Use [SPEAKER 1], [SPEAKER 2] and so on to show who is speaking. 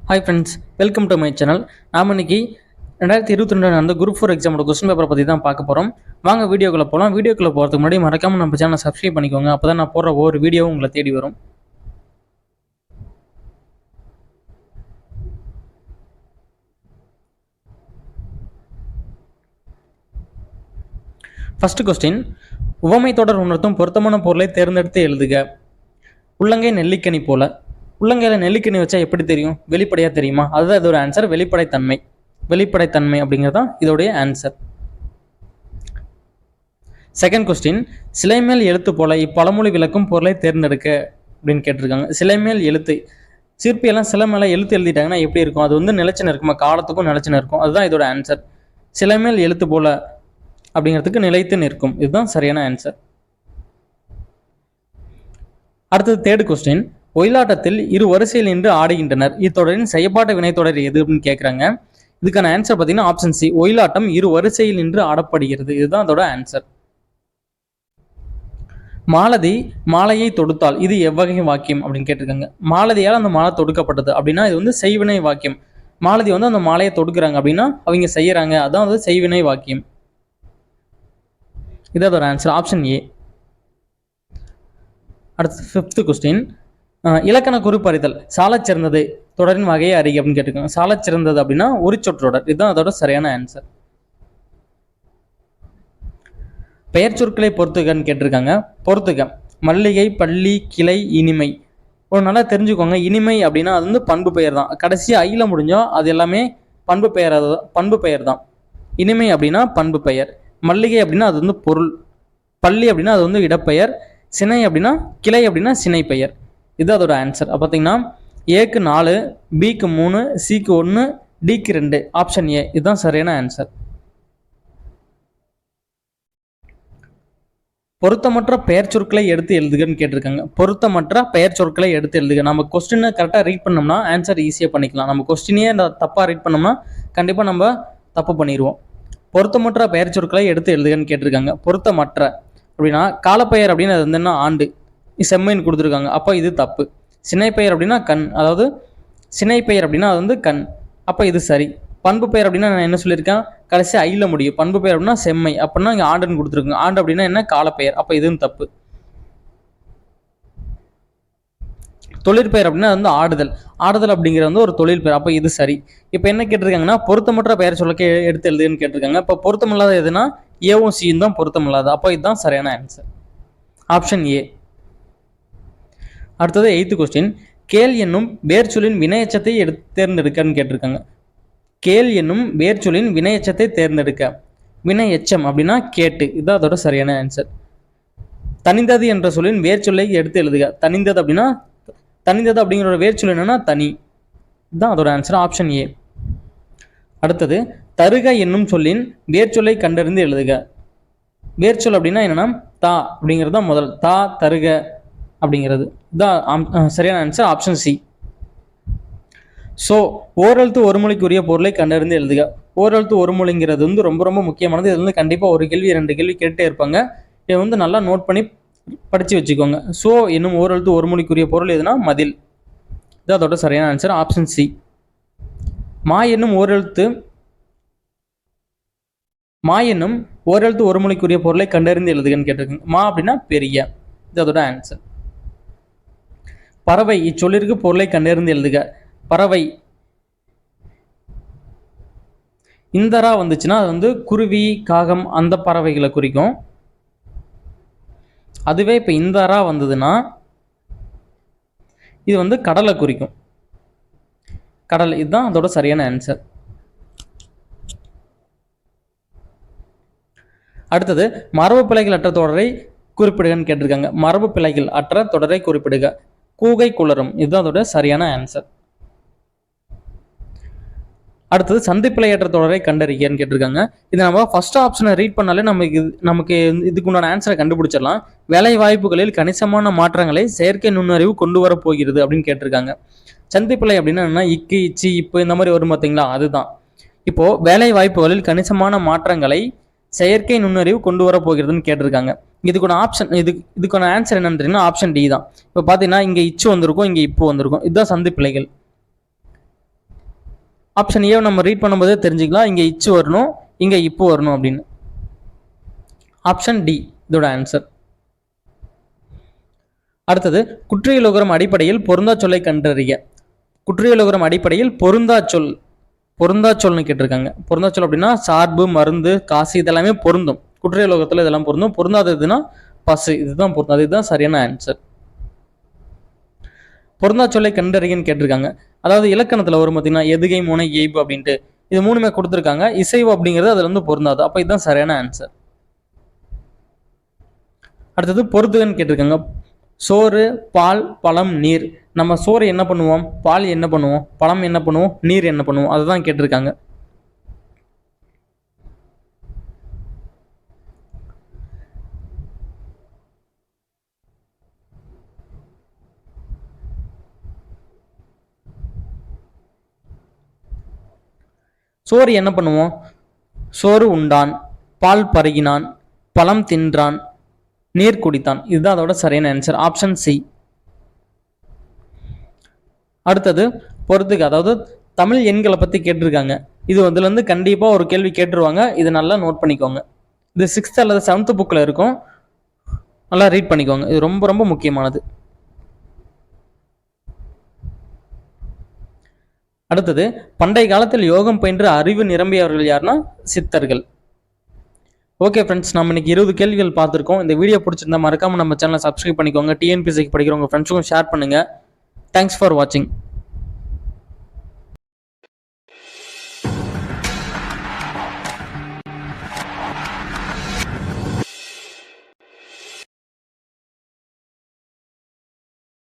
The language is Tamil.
[SPEAKER 1] Hi friends, welcome to my channel. நாம் இன்னைக்கு 2022 நடந்த குரூப் 4 எக்ஸாமோட கொஸ்டின் பேப்பரை பற்றி தான் பார்க்க போகிறோம். வாங்க வீடியோக்குள்ளே போகலாம். வீடியோக்குள்ளே போகிறதுக்கு முன்னாடி மறக்காமல் நம்ம சேனலை சப்ஸ்கிரைப் பண்ணிக்கோங்க. அப்போ தான் நான் போடுற ஒவ்வொரு வீடியோவும் உங்களை தேடி வரும். ஃபர்ஸ்ட் கொஸ்டின், உவமை தொடர் உணர்த்தும் பொருத்தமான பொருளை தேர்ந்தெடுத்து எழுதுக. உள்ளங்கை நெல்லிக்கனி போல. உள்ளங்கையில் நெல்லிக்கனி வச்சா எப்படி தெரியும்? வெளிப்படையாக தெரியுமா? அதுதான் இதோட ஆன்சர். வெளிப்படைத்தன்மை அப்படிங்கிறது தான் இதோடைய ஆன்சர். செகண்ட் கொஸ்டின், சிலை மேல் எழுத்து போல இப்பழமொழி விளக்கும் பொருளை தேர்ந்தெடுக்க அப்படின்னு கேட்டிருக்காங்க. சிலை மேல் எழுத்து, சிற்பியெல்லாம் சிலை மேலே எழுத்து எழுதிட்டாங்கன்னா எப்படி இருக்கும்? அது வந்து நிலச்சின இருக்குமா? காலத்துக்கும் நிலச்சின இருக்கும். அதுதான் இதோட ஆன்சர். சிலை மேல் எழுத்து போல அப்படிங்கிறதுக்கு நிலைத்து நிற்கும். இதுதான் சரியான ஆன்சர். அடுத்தது தேர்ட் கொஸ்டின், ஒயிலாட்டத்தில் இரு வரிசையில் நின்று ஆடுகின்றனர். இத்தொடரின் செயற்பாட்டு வினைத்தொடர் எது அப்படின்னு கேட்குறாங்க. இதுக்கான ஆன்சர் பார்த்தீங்கன்னா ஆப்ஷன் சி, ஒயிலாட்டம் இரு வரிசையில் நின்று ஆடப்படுகிறது. இதுதான் அதோட ஆன்சர். மாலதி மாலையை தொடுத்தால் இது எவ்வகை வாக்கியம் அப்படின்னு கேட்டிருக்காங்க. மாலதியால் அந்த மாலை தொடுக்கப்பட்டது அப்படின்னா இது வந்து செய்வினை வாக்கியம். மாலதி வந்து அந்த மாலையை தொடுக்கிறாங்க அப்படின்னா அவங்க செய்யறாங்க, அதான் அது செய்வினை வாக்கியம். இது அதோட ஆன்சர் ஆப்ஷன் ஏ. அடுத்து ஃபிஃப்த் கொஸ்டின், இலக்கண குறிப்பறிதல் சாலச் சிறந்தது தொடரின் வகையை அறிக அப்படின்னு கேட்டிருக்காங்க. சாலச் சிறந்தது அப்படின்னா ஒரு சொற்றொடர். இதுதான் அதோட சரியான ஆன்சர். பெயர் சொற்களை பொறுத்துகன்னு கேட்டிருக்காங்க. பொறுத்துக, மல்லிகை, பள்ளி, கிளை, இனிமை. ஒரு நல்லா தெரிஞ்சுக்கோங்க. இனிமை அப்படின்னா அது வந்து பண்பு பெயர் தான். கடைசி ஐல முடிஞ்சோ அது எல்லாமே பண்பு பெயர் தான். இனிமை அப்படின்னா பண்பு பெயர். மல்லிகை அப்படின்னா அது வந்து பொருள். பள்ளி அப்படின்னா அது வந்து இடப்பெயர். சினை அப்படின்னா கிளை அப்படின்னா சினை பெயர். இது அதோட ஆன்சர். பார்த்தீங்கன்னா ஏக்கு 4, பிக்கு 3, சிக்கு 1, டிக்கு 2. ஆப்ஷன் ஏ இதுதான் சரியான ஆன்சர். பொருத்தமற்ற பெயர் சொற்களை எடுத்து எழுதுகன்னு கேட்டிருக்காங்க. பொருத்தமற்ற பெயர் சொற்களை எடுத்து எழுதுக. நம்ம கொஸ்டினை கரெக்டாக ரீட் பண்ணோம்னா ஆன்சர் ஈஸியாக பண்ணிக்கலாம். நம்ம கொஸ்டினே தப்பாக ரீட் பண்ணோம்னா கண்டிப்பாக நம்ம தப்பு பண்ணிடுவோம். பொருத்தமற்ற பெயர் சொற்களை எடுத்து எழுதுகன்னு கேட்டிருக்காங்க. பொருத்தமற்ற அப்படின்னா காலப்பெயர் அப்படின்னு அது வந்து என்ன ஆண்டு செம்மைன்னு கொடுத்துருக்காங்க. அப்போ இது தப்பு. சினை பெயர் அப்படின்னா கண், அதாவது சினை பெயர் அப்படின்னா அது வந்து கண். அப்போ இது சரி. பண்பு பெயர் அப்படின்னா நான் என்ன சொல்லியிருக்கேன்? கடைசி ஐல முடியும். பண்பு பெயர் அப்படின்னா செம்மை, அப்படின்னா இங்கே ஆண்டுன்னு கொடுத்துருக்காங்க. ஆண்டு அப்படின்னா என்ன? காலப்பெயர். அப்போ இதுவும் தப்பு. தொழிற்பெயர் அப்படின்னா வந்து ஆடுதல். ஆடுதல் அப்படிங்கிறது வந்து ஒரு தொழில் பெயர். அப்போ இது சரி. இப்போ என்ன கேட்டிருக்காங்கன்னா பொருத்தமற்ற பெயர் சொல்ல எடுத்து எழுதுன்னு கேட்டிருக்காங்க. இப்போ பொருத்தமில்லாத எதுனா ஏவும் சியும் தான் பொருத்தமில்லாத. அப்போ இதுதான் சரியான ஆன்சர் ஆப்ஷன் ஏ. அடுத்தது 8th கொஸ்டின், கேள் என்னும் வேர்ச்சொல்லின் வினையச்சத்தை தேர்ந்தெடுக்கன்னு கேட்டிருக்காங்க. கேள் என்னும் வேர்ச்சொல்லின் வினையச்சத்தை தேர்ந்தெடுக்க. வினையச்சம் அப்படின்னா கேட்டு. இதுதான் அதோட சரியான ஆன்சர். தனிந்தது என்ற சொல்லின் வேர்ச்சொல்லை எடுத்து எழுதுக. தனிந்தது அப்படின்னா தனிந்தது அப்படிங்கிற வேர்ச்சொல் என்னன்னா தனி. இதுதான் அதோட ஆன்சர் ஆப்ஷன் ஏ. அடுத்தது தருக என்னும் சொல்லின் வேர்ச்சொல்லை கண்டறிந்து எழுதுக. வேர்ச்சொல் அப்படின்னா என்னன்னா தா அப்படிங்கிறது தான் முதல். தா தருக அப்படிங்கிறது தான் சரியான ஆன்சர் ஆப்ஷன் சி. ஸோ ஓரெழுத்து ஒரு மொழிக்குரிய பொருளை கண்டறிந்து எழுதுக. ஓரெழுத்து ஒரு மொழிங்கிறது வந்து ரொம்ப ரொம்ப முக்கியமானது. இது வந்து கண்டிப்பாக ஒரு கேள்வி 2 கேள்வி கேட்டே இருப்பாங்க. இதை வந்து நல்லா நோட் பண்ணி படித்து வச்சுக்கோங்க. ஸோ இன்னும் ஓரெழுத்து ஒரு மொழிக்குரிய பொருள் எதுனா மதில். இது அதோட சரியான ஆன்சர் ஆப்ஷன் சி. மா என்னும் ஓரெழுத்து ஒரு மொழிக்குரிய பொருளை கண்டறிந்து எழுதுகன்னு கேட்டிருக்காங்க. மா அப்படின்னா பெரிய. இது அதோட ஆன்சர். பறவை இச்சொல்லிற்கு பொருளை கண்டறிந்து எழுதுக. பறவை இந்தரா வந்துச்சுன்னா அது வந்து குருவி, காகம் அந்த பறவைகளை குறிக்கும். அதுவே இப்போ இந்தரா வந்ததுன்னா இது வந்து கடலை குறிக்கும். கடல். இதுதான் அதோட சரியான ஆன்சர். அடுத்தது மரபு பிழைகள் அற்ற தொடரை குறிப்பிடுகன்னு கேட்டிருக்காங்க. மரபு பிழைகள் அற்ற தொடரை குறிப்பிடுக. கூகை குளரும். இதுதான் அதோட சரியான ஆன்சர். அடுத்தது சந்திப்பிழையற்ற தொடரை கண்டறியன்னு கேட்டிருக்காங்க. இது நம்ம ஃபர்ஸ்ட் ஆப்ஷனை ரீட் பண்ணாலே நமக்கு இதுக்கு உண்டான ஆன்சரை கண்டுபிடிச்சிடலாம். வேலை வாய்ப்புகளில் கணிசமான மாற்றங்களை செயற்கை நுண்ணறிவு கொண்டு வர போகிறது அப்படின்னு கேட்டிருக்காங்க. சந்திப்பிழை அப்படின்னா என்ன? இக்கு, இச்சி, இப்போ இந்த மாதிரி வரும் பார்த்தீங்களா? அதுதான். இப்போ வேலை வாய்ப்புகளில் கணிசமான மாற்றங்களை செயற்கை நுண்ணறிவு கொண்டு வர போகிறதுன்னு கேட்டிருக்காங்க. இதுக்கான ஆப்ஷன் இதுக்கான ஆன்சர் என்னன்னு தெரியுங்கன்னா ஆப்ஷன் டி தான். இப்போ பார்த்தீங்கன்னா இங்கே இச்சு வந்திருக்கும், இங்கே இப்போ வந்திருக்கும். இதுதான் சந்தி பிழைகள். ஆப்ஷன் ஏ நம்ம ரீட் பண்ணும்போதே தெரிஞ்சுக்கலாம், இங்கே இச்சு வரணும், இங்கே இப்போ வரணும் அப்படின்னு. ஆப்ஷன் டி இதோட ஆன்சர். அடுத்தது குற்றியலுகரம் அடிப்படையில் பொருந்தா சொல்லை கண்டறிய. குற்றியலுகரம் அடிப்படையில் பொருந்தா சொல்னு கேட்டிருக்காங்க. பொருந்தா சொல் அப்படின்னா சார்பு, மருந்து, காசு இதெல்லாமே பொருந்தும். குற்றியலுகரத்தில் இதெல்லாம் பொருந்தும். பொருந்தாததுன்னா பசு, இதுதான் பொருந்தும். அதுதான் சரியான ஆன்சர். பொருந்தா சொல்லை கண்டறியன்னு கேட்டிருக்காங்க. அதாவது இலக்கணத்தில் வரும் பார்த்தீங்கன்னா எதுகை, முனை, எய்பு அப்படின்ட்டு இது மூணுமே கொடுத்துருக்காங்க. இசைவு அப்படிங்கிறது அதுல வந்து பொருந்தாது. அப்போ இதுதான் சரியான ஆன்சர். அடுத்தது பொறுத்துகன்னு கேட்டிருக்காங்க. சோறு, பால், பழம், நீர். நம்ம சோறு என்ன பண்ணுவோம், பால் என்ன பண்ணுவோம், பழம் என்ன பண்ணுவோம், நீர் என்ன பண்ணுவோம், அதுதான் கேட்டிருக்காங்க. சோறு என்ன பண்ணுவோம், சோறு உண்டான், பால் பருகினான், பழம் தின்றான், நீர் குடித்தான். இதுதான் அதோட சரியான ஆன்சர். Option C. அடுத்தது பொறுத்துக்கு, அதாவது தமிழ் எண்களை பத்தி கேட்டிருக்காங்க. இது இதுல இருந்து கண்டிப்பா ஒரு கேள்வி கேட்டுருவாங்க. இது நல்லா நோட் பண்ணிக்கோங்க. இது 6th அல்லது 7th புக்ல இருக்கும். நல்லா ரீட் பண்ணிக்கோங்க. இது ரொம்ப ரொம்ப முக்கியமானது. அடுத்தது பண்டைய காலத்தில் யோகம் பயின்று அறிவு நிரம்பியவர்கள் யாருன்னா சித்தர்கள். ஓகே ஃப்ரெண்ட்ஸ், நம்ம இன்னைக்கு 20 கேள்விகள் பார்த்துருக்கோம். இந்த வீடியோ பிடிச்சிருந்தா மறக்காம நம்ம சேனலை சப்ஸ்கிரைப் பண்ணிக்கோங்க. டிஎன்பிஎஸ்சிக்கு படிக்கிறவங்க ஃப்ரெண்ட்ஸுக்கும் ஷேர் பண்ணுங்க. தேங்க்ஸ் ஃபார் வாட்சிங்.